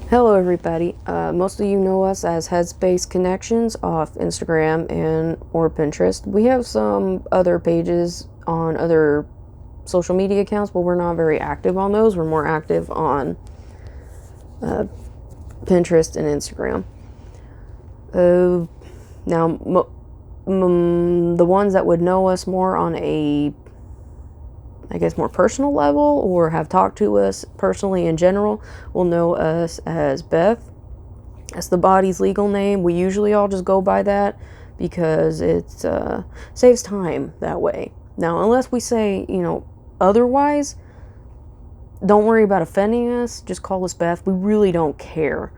Hello everybody. Most of you know us as Headspace Connections off Instagram and or Pinterest. We have some other pages on other social media accounts, but we're not very active on those. We're more active on Pinterest and Instagram. Now, the ones that would know us more on a, I guess, more personal level or have talked to us personally in general will know us as Beth. That's the body's legal name. We usually all just go by that because it saves time that way. Now, unless we say, otherwise, don't worry about offending us. Just call us Beth. We really don't care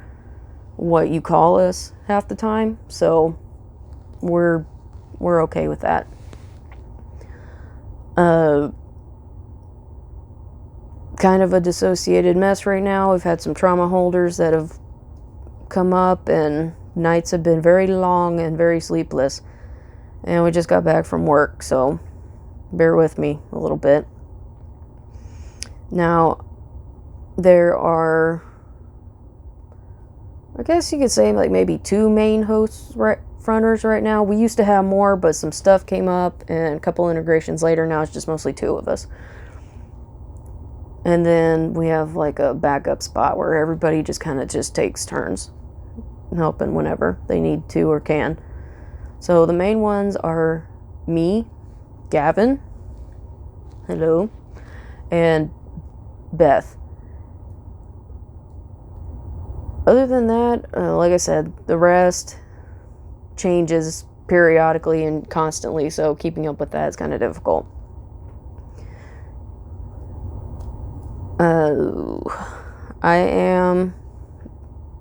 what you call us half the time, so we're okay with that. Kind of a dissociated mess right now. We've had some trauma holders that have come up, and nights have been very long and very sleepless. And we just got back from work, so bear with me a little bit. Now, there are, I guess you could say, like maybe two main fronters right now. We used to have more, but some stuff came up, and a couple integrations later, now it's just mostly two of us. And then we have like a backup spot where everybody just kind of just takes turns helping whenever they need to or can. So the main ones are me, Gavin, hello, and Beth. Other than that, like I said, the rest changes periodically and constantly, so keeping up with that is kind of difficult. I am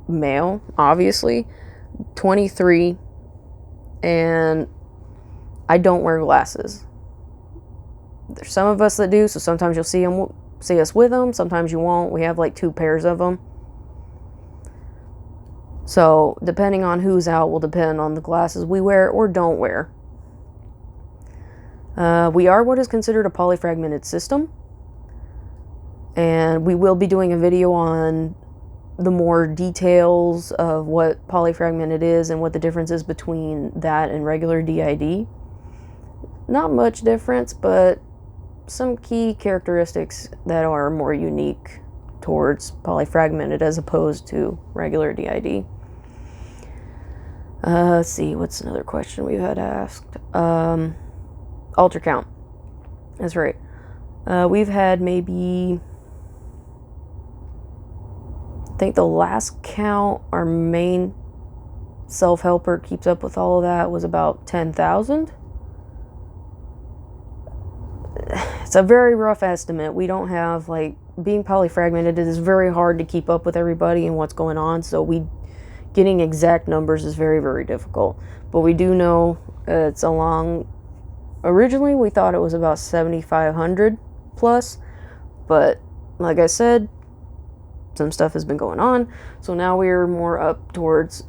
male, obviously, 23, and I don't wear glasses. There's some of us that do, so sometimes you'll see us with them, sometimes you won't. We have like 2 pairs of them. So depending on who's out will depend on the glasses we wear or don't wear. We are what is considered a polyfragmented system. And we will be doing a video on the more details of what polyfragmented is and what the difference is between that and regular DID. Not much difference, but some key characteristics that are more unique towards polyfragmented as opposed to regular DID. Let's see, what's another question we've had asked? Alter count. That's right. We've had maybe, I think the last count our main self-helper keeps up with all of that was about 10,000. It's a very rough estimate. We don't have, like, being polyfragmented, it is very hard to keep up with everybody and what's going on, so getting exact numbers is very, very difficult. But we do know it's originally we thought it was about 7,500 plus, but like I said, some stuff has been going on, so now we're more up towards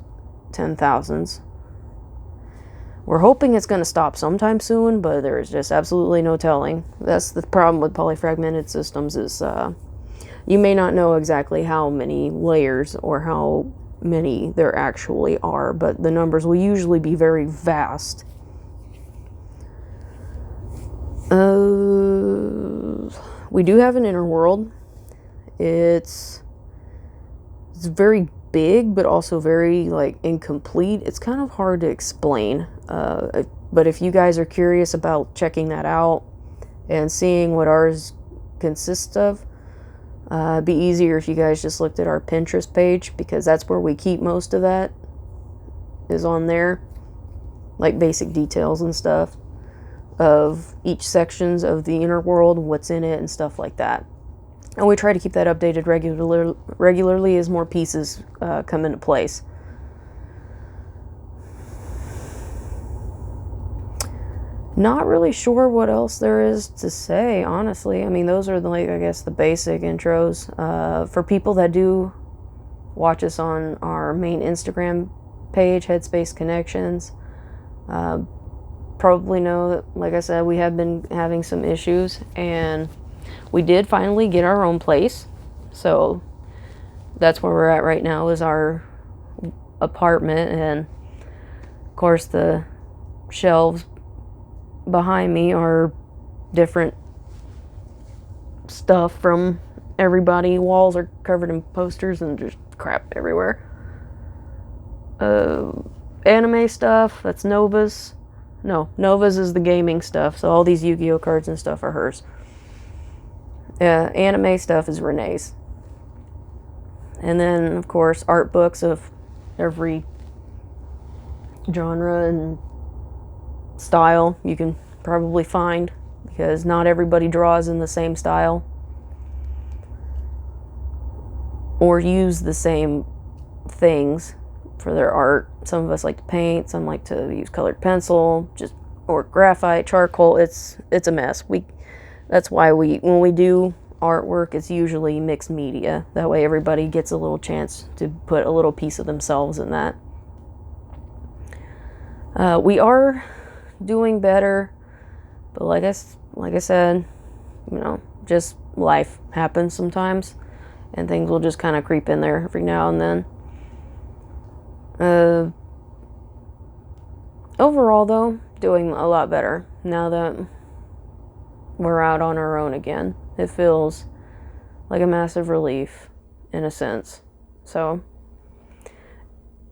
10,000s. We're hoping it's going to stop sometime soon, but there's just absolutely no telling. That's the problem with polyfragmented systems is you may not know exactly how many layers or how many there actually are, but the numbers will usually be very vast. We do have an inner world. It's very big, but also very, like, incomplete. It's kind of hard to explain. But if you guys are curious about checking that out and seeing what ours consists of, it'd be easier if you guys just looked at our Pinterest page, because that's where we keep most of that, is on there. Like basic details and stuff of each sections of the inner world, what's in it, and stuff like that. And we try to keep that updated regularly as more pieces come into place. Not really sure what else there is to say, honestly. I mean, those are the basic intros. For people that do watch us on our main Instagram page, Headspace Connections, probably know that, like I said, we have been having some issues, and we did finally get our own place. So that's where we're at right now, is our apartment. And of course the shelves behind me are different stuff from everybody. Walls are covered in posters and just crap everywhere. Anime stuff, that's Nova's. No, Nova's is the gaming stuff, so all these Yu-Gi-Oh cards and stuff are hers. Anime stuff is Renee's. And then, of course, art books of every genre and style you can probably find, because not everybody draws in the same style or use the same things for their art. Some of us like to paint, some like to use colored pencil, or graphite, charcoal. It's a mess. That's why when we do artwork, it's usually mixed media. That way everybody gets a little chance to put a little piece of themselves in that. We are doing better, but like I said, just life happens sometimes, and things will just kind of creep in there every now and then. Overall, though, doing a lot better now that we're out on our own again. It feels like a massive relief, in a sense. So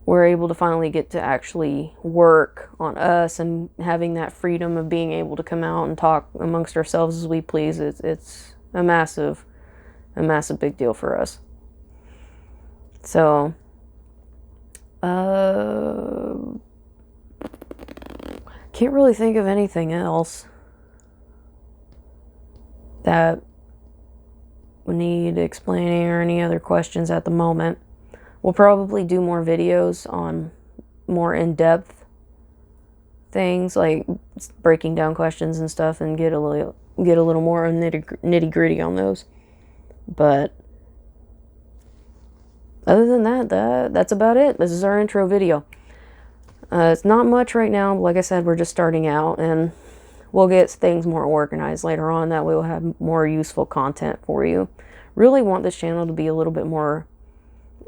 we're able to finally get to actually work on us, and having that freedom of being able to come out and talk amongst ourselves as we please. It's a massive big deal for us. So can't really think of anything else that would need explaining or any other questions at the moment. We'll probably do more videos on more in-depth things, like breaking down questions and stuff, and get a little more nitty-gritty on those. But other than that's about it. This is our intro video. It's not much right now. Like I said, we're just starting out, and we'll get things more organized later on. That way we'll have more useful content for you. Really want this channel to be a little bit more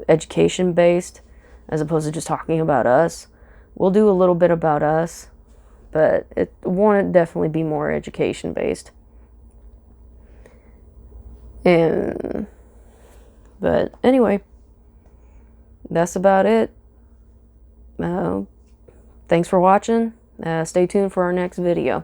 education based, as opposed to just talking about us. We'll do a little bit about us, but it won't definitely be more education based. But anyway, that's about it. Thanks for watching. Stay tuned for our next video.